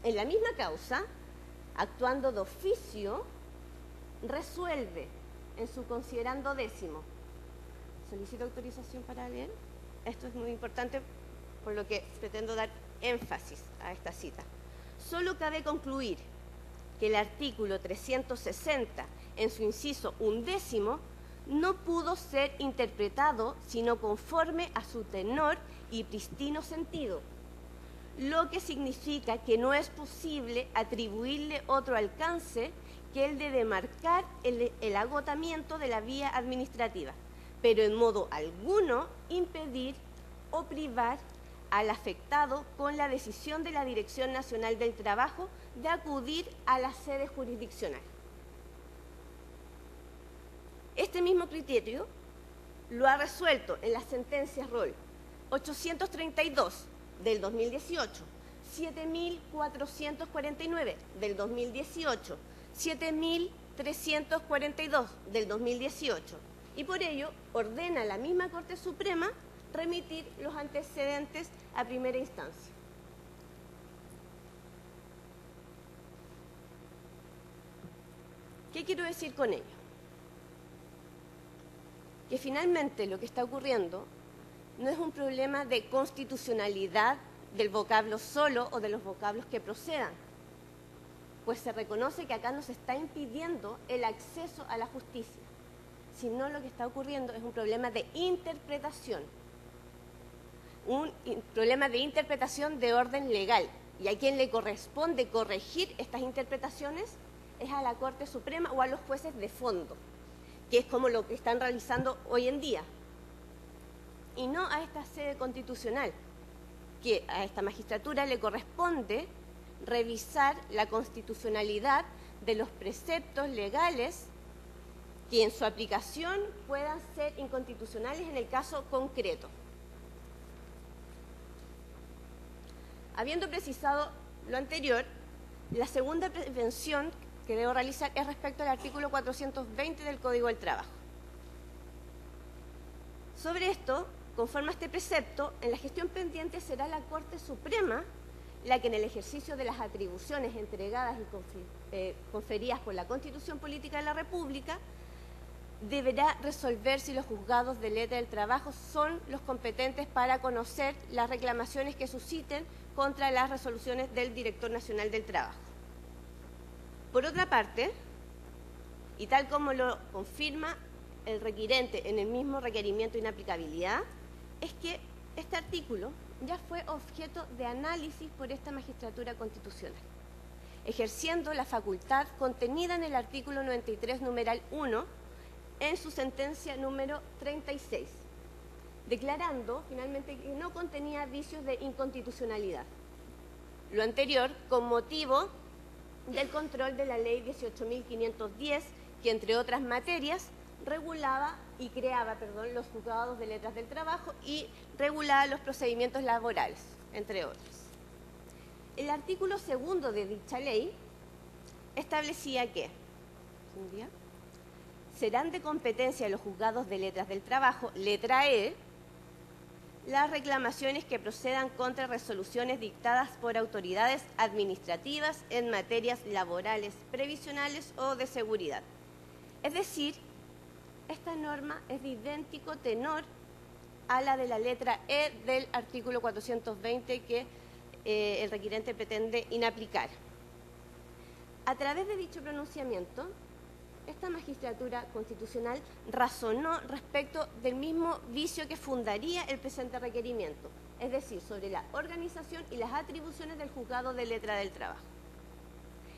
en la misma causa, actuando de oficio, resuelve en su considerando 10º. Solicito autorización para leer. Esto es muy importante, por lo que pretendo dar énfasis a esta cita. Solo cabe concluir que el artículo 360, en su inciso 11º, no pudo ser interpretado sino conforme a su tenor y pristino sentido, lo que significa que no es posible atribuirle otro alcance que el de demarcar el agotamiento de la vía administrativa, pero en modo alguno impedir o privar al afectado con la decisión de la Dirección Nacional del Trabajo de acudir a la sede jurisdiccional. Este mismo criterio lo ha resuelto en las sentencias Rol 832 del 2018, 7.449 del 2018, 7.342 del 2018, y por ello ordena la misma Corte Suprema remitir los antecedentes a primera instancia. ¿Qué quiero decir con ello? Que finalmente lo que está ocurriendo no es un problema de constitucionalidad del vocablo solo o de los vocablos que procedan, pues se reconoce que acá nos está impidiendo el acceso a la justicia, sino lo que está ocurriendo es un problema de interpretación, un problema de interpretación de orden legal, y a quien le corresponde corregir estas interpretaciones es a la Corte Suprema o a los jueces de fondo, que es como lo que están realizando hoy en día, y no a esta sede constitucional, que a esta magistratura le corresponde revisar la constitucionalidad de los preceptos legales que en su aplicación puedan ser inconstitucionales en el caso concreto. Habiendo precisado lo anterior, la segunda prevención que debo realizar es respecto al artículo 420 del Código del Trabajo. Sobre esto, conforme a este precepto, en la gestión pendiente será la Corte Suprema la que en el ejercicio de las atribuciones entregadas y conferidas por la Constitución Política de la República deberá resolver si los juzgados de letra del trabajo son los competentes para conocer las reclamaciones que susciten contra las resoluciones del Director Nacional del Trabajo. Por otra parte, y tal como lo confirma el requirente en el mismo requerimiento de inaplicabilidad es que este artículo ya fue objeto de análisis por esta magistratura constitucional, ejerciendo la facultad contenida en el artículo 93, numeral 1, en su sentencia número 36, declarando finalmente que no contenía vicios de inconstitucionalidad. Lo anterior con motivo del control de la ley 18.510, que entre otras materias regulaba y creaba, los juzgados de letras del trabajo y regulaba los procedimientos laborales, entre otros. El artículo 2 de dicha ley establecía que serán de competencia de los juzgados de letras del trabajo, letra E, las reclamaciones que procedan contra resoluciones dictadas por autoridades administrativas en materias laborales, previsionales o de seguridad. Es decir, esta norma es de idéntico tenor a la de la letra E del artículo 420 que el requirente pretende inaplicar. A través de dicho pronunciamiento, esta magistratura constitucional razonó respecto del mismo vicio que fundaría el presente requerimiento, es decir, sobre la organización y las atribuciones del juzgado de letra del trabajo.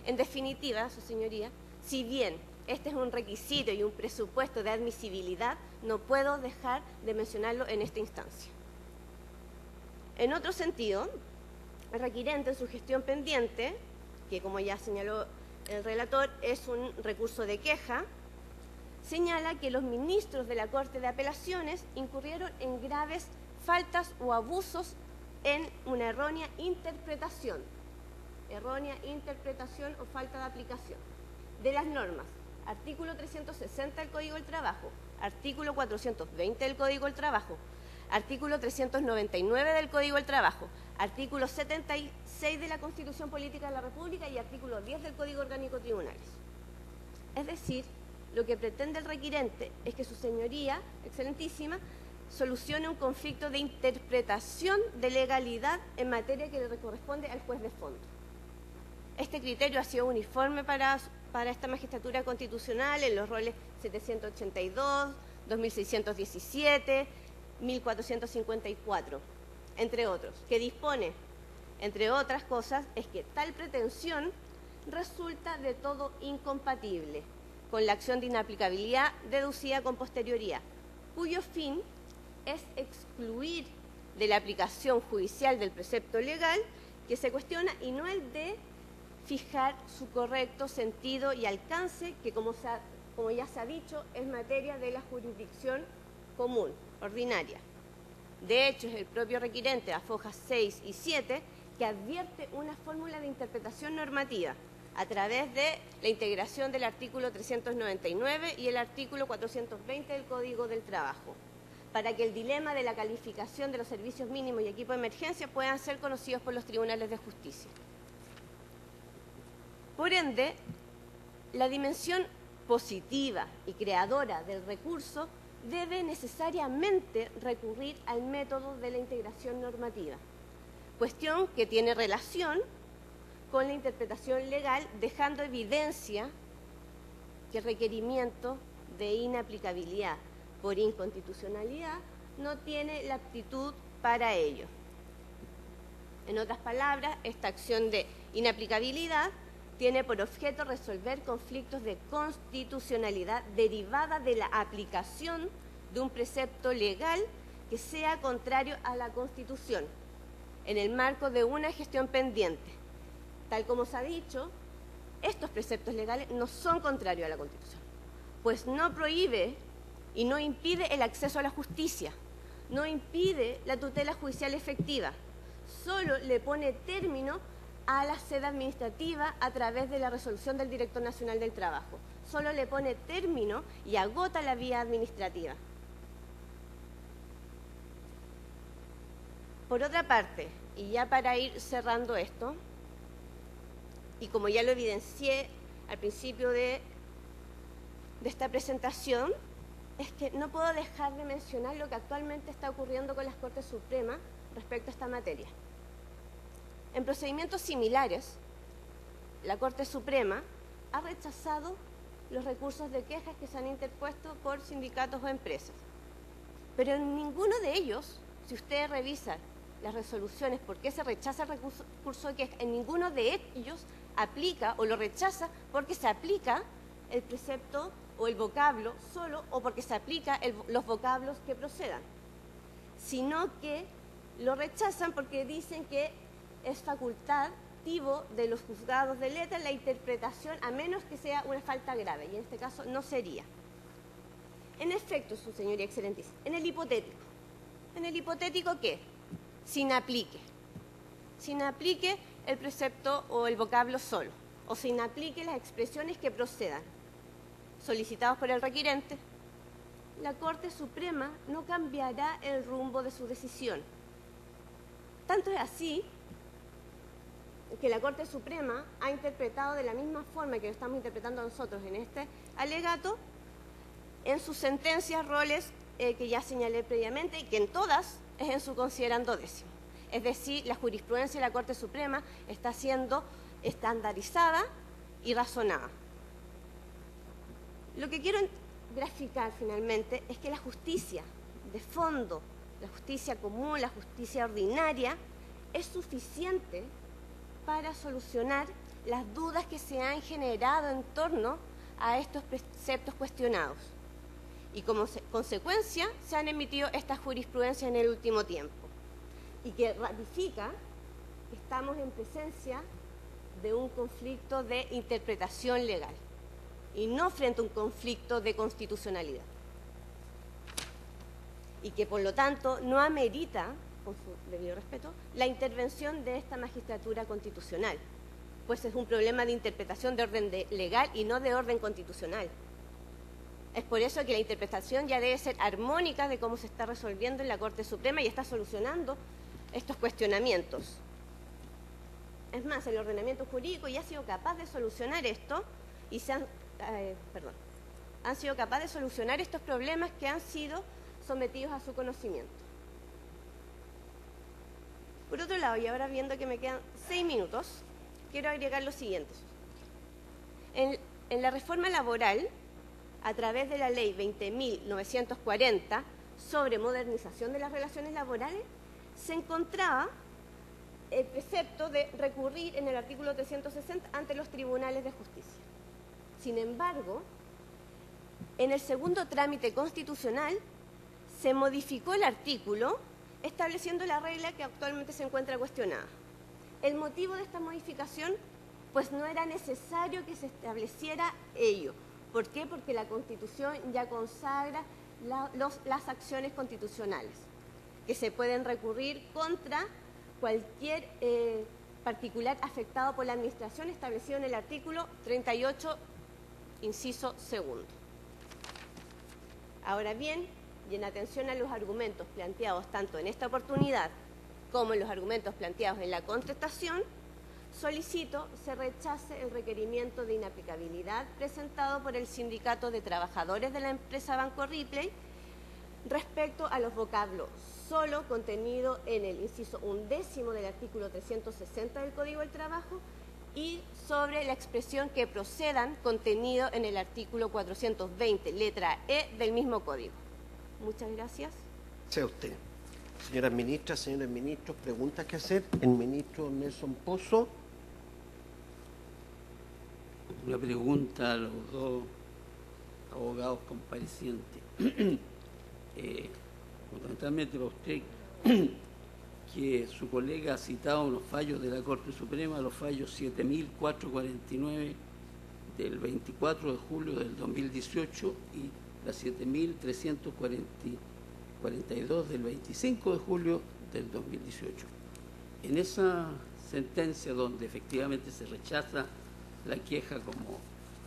En definitiva, su señoría, si bien este es un requisito y un presupuesto de admisibilidad, no puedo dejar de mencionarlo en esta instancia. En otro sentido, el requirente en su gestión pendiente, que como ya señaló el relator, es un recurso de queja, señala que los ministros de la Corte de Apelaciones incurrieron en graves faltas o abusos en una errónea interpretación o falta de aplicación de las normas, artículo 360 del Código del Trabajo, artículo 420 del Código del Trabajo, artículo 399 del Código del Trabajo, artículo 76 de la Constitución Política de la República y artículo 10 del Código Orgánico de Tribunales. Es decir, lo que pretende el requirente es que su señoría, excelentísima, solucione un conflicto de interpretación de legalidad en materia que le corresponde al juez de fondo. Este criterio ha sido uniforme para esta magistratura constitucional en los roles 782, 2617, 1454, entre otros, que dispone, entre otras cosas, es que tal pretensión resulta de todo incompatible con la acción de inaplicabilidad deducida con posterioridad, cuyo fin es excluir de la aplicación judicial del precepto legal que se cuestiona y no el de fijar su correcto sentido y alcance, que como ya se ha dicho, es materia de la jurisdicción común, ordinaria. De hecho, es el propio requirente, a fojas 6 y 7, que advierte una fórmula de interpretación normativa a través de la integración del artículo 399 y el artículo 420 del Código del Trabajo, para que el dilema de la calificación de los servicios mínimos y equipo de emergencia puedan ser conocidos por los tribunales de justicia. Por ende, la dimensión positiva y creadora del recurso debe necesariamente recurrir al método de la integración normativa, cuestión que tiene relación con la interpretación legal, dejando evidencia que el requerimiento de inaplicabilidad por inconstitucionalidad no tiene la aptitud para ello. En otras palabras, esta acción de inaplicabilidad tiene por objeto resolver conflictos de constitucionalidad derivada de la aplicación de un precepto legal que sea contrario a la Constitución, en el marco de una gestión pendiente. Tal como se ha dicho, estos preceptos legales no son contrarios a la Constitución, pues no prohíbe y no impide el acceso a la justicia, no impide la tutela judicial efectiva, solo le pone término a la sede administrativa a través de la resolución del Director Nacional del Trabajo. Solo le pone término y agota la vía administrativa. Por otra parte, y ya para ir cerrando esto, y como ya lo evidencié al principio de esta presentación, es que no puedo dejar de mencionar lo que actualmente está ocurriendo con las Cortes Supremas respecto a esta materia. En procedimientos similares, la Corte Suprema ha rechazado los recursos de quejas que se han interpuesto por sindicatos o empresas. Pero en ninguno de ellos, si ustedes revisan las resoluciones, por qué se rechaza el recurso de queja, en ninguno de ellos aplica o lo rechaza porque se aplica el precepto o el vocablo solo o porque se aplica los vocablos que procedan, sino que lo rechazan porque dicen que es facultativo de los juzgados de letra la interpretación, a menos que sea una falta grave, y en este caso no sería. En efecto, su señoría excelentísima, en el hipotético ¿qué? Sin aplique el precepto o el vocablo solo, o sin aplique las expresiones que procedan, solicitados por el requirente, la Corte Suprema no cambiará el rumbo de su decisión. Tanto es así que la Corte Suprema ha interpretado de la misma forma que lo estamos interpretando nosotros en este alegato, en sus sentencias, roles que ya señalé previamente, y que en todas es en su considerando décimo. Es decir, la jurisprudencia de la Corte Suprema está siendo estandarizada y razonada. Lo que quiero graficar finalmente es que la justicia de fondo, la justicia común, la justicia ordinaria, es suficiente para solucionar las dudas que se han generado en torno a estos preceptos cuestionados. Y como consecuencia se han emitido estas jurisprudencias en el último tiempo, y que ratifica que estamos en presencia de un conflicto de interpretación legal y no frente a un conflicto de constitucionalidad. Y que por lo tanto no amerita, con su debido respeto, la intervención de esta magistratura constitucional, pues es un problema de interpretación de orden legal y no de orden constitucional. Es por eso que la interpretación ya debe ser armónica de cómo se está resolviendo en la Corte Suprema y está solucionando estos cuestionamientos. Es más, el ordenamiento jurídico ya ha sido capaz de solucionar esto y han sido capaces de solucionar estos problemas que han sido sometidos a su conocimiento. Por otro lado, y ahora viendo que me quedan 6 minutos, quiero agregar lo siguiente. En la reforma laboral, a través de la ley 20.940 sobre modernización de las relaciones laborales, se encontraba el precepto de recurrir en el artículo 360 ante los tribunales de justicia. Sin embargo, en el segundo trámite constitucional se modificó el artículo estableciendo la regla que actualmente se encuentra cuestionada. El motivo de esta modificación, pues no era necesario que se estableciera ello. ¿Por qué? Porque la Constitución ya consagra las acciones constitucionales, que se pueden recurrir contra cualquier particular afectado por la Administración, establecido en el artículo 38, inciso segundo. Ahora bien, y en atención a los argumentos planteados tanto en esta oportunidad como en los argumentos planteados en la contestación, solicito se rechace el requerimiento de inaplicabilidad presentado por el Sindicato de Trabajadores de la empresa Banco Ripley respecto a los vocablos solo contenido en el inciso 11 del artículo 360 del Código del Trabajo y sobre la expresión que procedan contenido en el artículo 420, letra E del mismo Código. Muchas gracias. Sea usted. Señoras ministras, señores ministros, preguntas que hacer. El ministro Nelson Pozo. Una pregunta a los dos abogados comparecientes. Fundamentalmente para usted, que su colega ha citado unos fallos de la Corte Suprema, los fallos 7.449 del 24 de julio del 2018 y la 7.342 del 25 de julio del 2018. En esa sentencia donde efectivamente se rechaza la queja como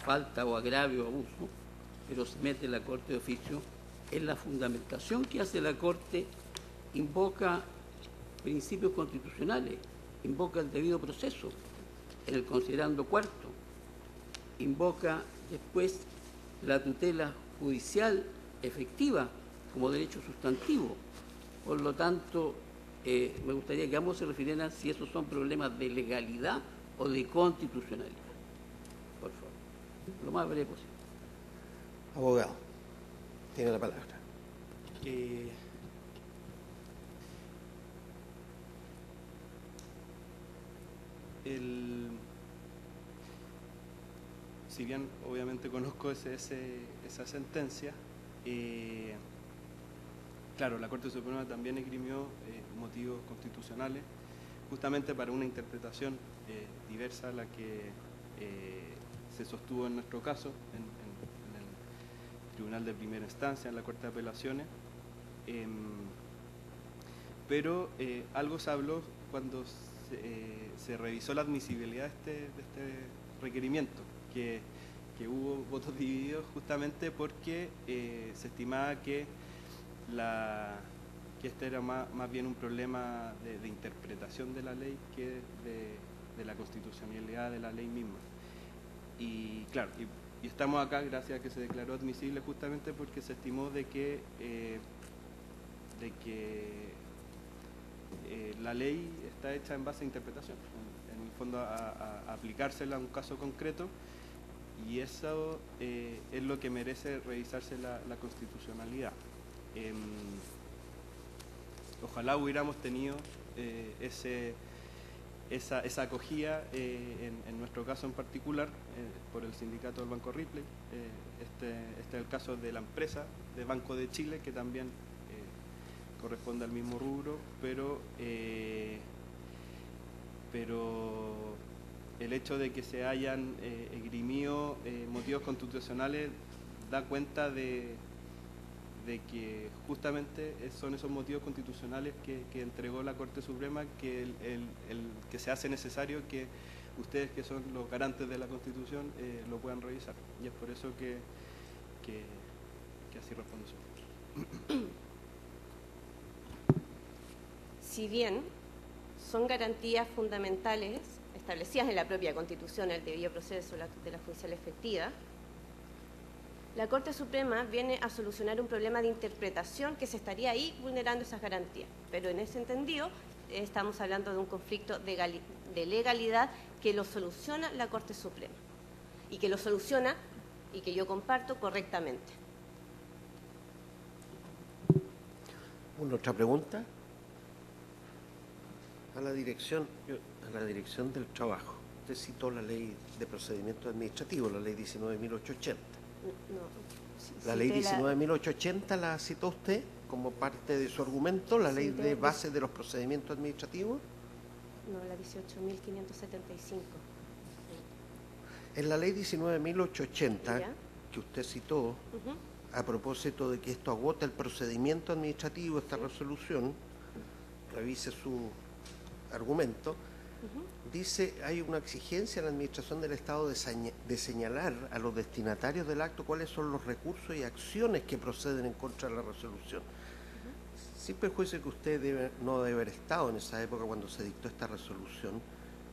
falta o agravio o abuso, pero se mete la Corte de oficio, en la fundamentación que hace la Corte invoca principios constitucionales, invoca el debido proceso, en el considerando cuarto, invoca después la tutela judicial efectiva como derecho sustantivo. Por lo tanto, me gustaría que ambos se refirieran si esos son problemas de legalidad o de constitucionalidad. Por favor, lo más breve posible. Abogado, tiene la palabra. Si bien obviamente conozco esa sentencia, claro, la Corte Suprema también esgrimió motivos constitucionales justamente para una interpretación diversa a la que se sostuvo en nuestro caso, en el Tribunal de Primera Instancia, en la Corte de Apelaciones. Pero algo se habló cuando se revisó la admisibilidad de este requerimiento, que hubo votos divididos justamente porque se estimaba que este era más bien un problema de interpretación de la ley que de la constitucionalidad de la ley misma. Y claro, y estamos acá gracias a que se declaró admisible justamente porque se estimó de que la ley está hecha en base a interpretación, en el fondo a aplicársela a un caso concreto, y eso es lo que merece revisarse la constitucionalidad. Ojalá hubiéramos tenido esa acogida en nuestro caso en particular por el sindicato del Banco Ripley. Este es el caso de la empresa de Banco de Chile, que también corresponde al mismo rubro, pero el hecho de que se hayan esgrimido motivos constitucionales da cuenta de que justamente son esos motivos constitucionales que entregó la Corte Suprema que que se hace necesario que ustedes, que son los garantes de la Constitución, lo puedan revisar. Y es por eso que así respondo yo. Si bien son garantías fundamentales establecidas en la propia Constitución, el debido proceso de la tutela judicial efectiva, la Corte Suprema viene a solucionar un problema de interpretación que se estaría ahí vulnerando esas garantías. Pero en ese entendido estamos hablando de un conflicto de legalidad que lo soluciona la Corte Suprema y que lo soluciona, y que yo comparto, correctamente. ¿Una otra pregunta? A la dirección del trabajo. Usted citó la ley de procedimiento administrativo, la ley 19.880. No, La ley 19.880 la citó usted como parte de su argumento, la ley de base de los procedimientos administrativos. No, la 18.575. En la ley 19.880 que usted citó, a propósito de que esto agota el procedimiento administrativo, esta resolución, revise su argumento, dice, hay una exigencia en la Administración del Estado de señalar a los destinatarios del acto cuáles son los recursos y acciones que proceden en contra de la resolución. Sin perjuicio que usted no debe haber estado en esa época cuando se dictó esta resolución,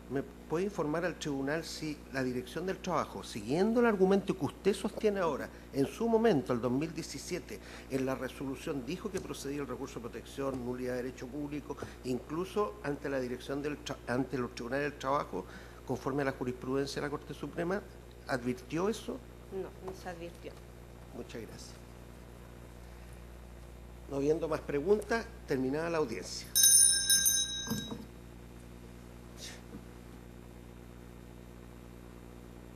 ¿me puede informar al tribunal si la Dirección del Trabajo, siguiendo el argumento que usted sostiene ahora, en su momento, el 2017, en la resolución dijo que procedía el recurso de protección, nulidad de derecho público, incluso ante la Dirección ante los tribunales del trabajo, conforme a la jurisprudencia de la Corte Suprema, advirtió eso? No se advirtió. Muchas gracias. No habiendo más preguntas, terminada la audiencia.